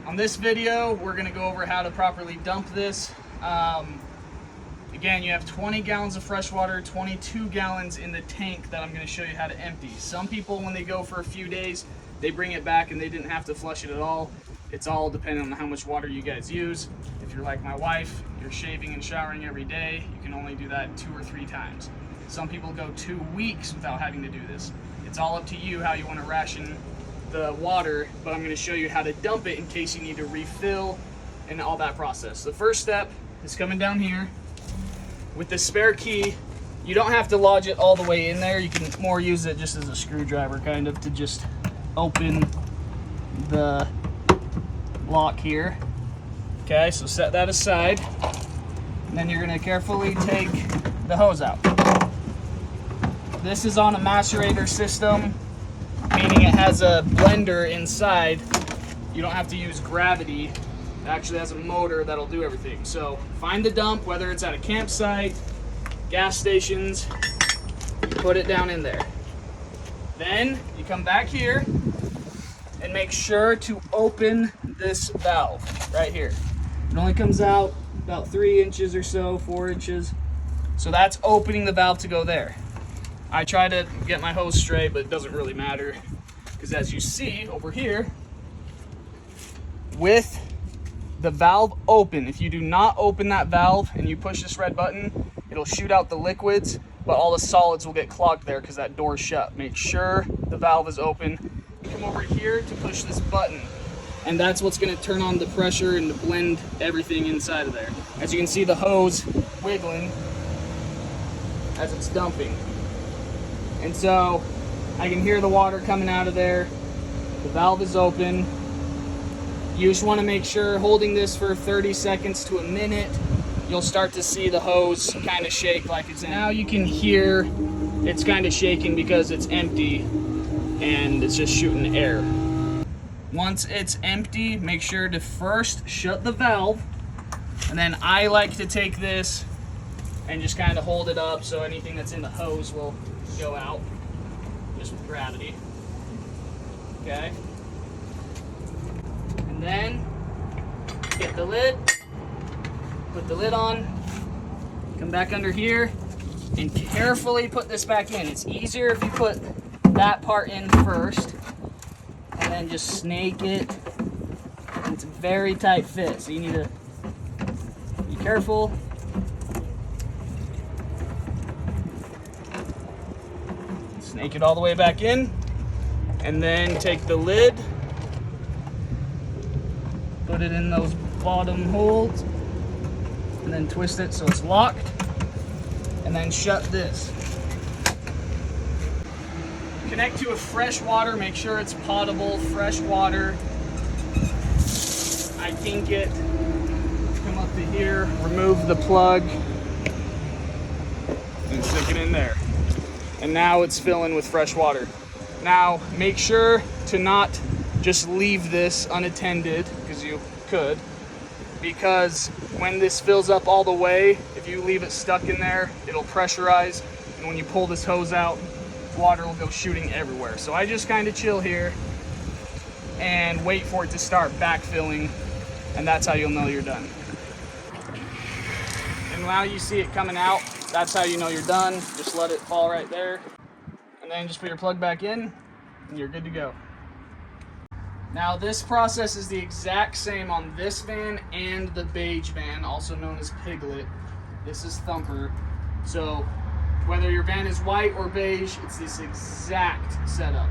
On this video, we're going to go over how to properly dump this. Again, you have 20 gallons of fresh water, 22 gallons in the tank that I'm going to show you how to empty. Some people, when they go for a few days, they bring it back and they didn't have to flush it at all. It's all dependent on how much water you guys use. If you're like my wife, you're shaving and showering every day, you can only do that 2 or 3 times. Some people go 2 weeks without having to do this. It's all up to you how you want to ration the water, but I'm going to show you how to dump it in case you need to refill and all that process. The first step is coming down here with the spare key. You don't have to lodge it all the way in there. You can more use it just as a screwdriver, kind of, to just open the lock here. Okay, so set that aside. And then you're going to carefully take the hose out. This is on a macerator system, meaning it has a blender inside. You don't have to use gravity. It actually has a motor that'll do everything. So find the dump, whether it's at a campsite, gas stations, you put it down in there. Then you come back here and make sure to open this valve right here. It only comes out about 3 inches or so, 4 inches. So that's opening the valve to go there. I try to get my hose straight, but it doesn't really matter, because as you see over here, with the valve open, if you do not open that valve and you push this red button, it'll shoot out the liquids, but all the solids will get clogged there because that door's shut. Make sure the valve is open. You come over here to push this button, and that's what's going to turn on the pressure and to blend everything inside of there. As you can see, the hose wiggling as it's dumping. And so I can hear the water coming out of there. The valve is open. You just want to make sure, holding this for 30 seconds to a minute, you'll start to see the hose kind of shake like it's in. Now you can hear it's kind of shaking because it's empty and it's just shooting air. Once it's empty, make sure to first shut the valve, and then I like to take this and just kind of hold it up so anything that's in the hose will go out just with gravity. Okay, and then get the lid, put the lid on, come back under here and carefully put this back in. It's easier if you put that part in first and then just snake it. And it's a very tight fit, so you need to be careful. Snake it all the way back in, and then take the lid, put it in those bottom holes, and then twist it so it's locked, and then shut this. Connect to a fresh water, make sure it's potable, fresh water. I kink it, come up to here, remove the plug, and stick it in there. And now it's filling with fresh water. Now make sure to not just leave this unattended, because you could, because when this fills up all the way, if you leave it stuck in there, it'll pressurize, and when you pull this hose out, water will go shooting everywhere. So I just kind of chill here and wait for it to start backfilling, and that's how you'll know you're done. And now you see it coming out, that's how you know you're done. Just let it fall right there, and then just put your plug back in and you're good to go. Now this process is the exact same on this van and the beige van, also known as Piglet. This is Thumper. So whether your van is white or beige, it's this exact setup.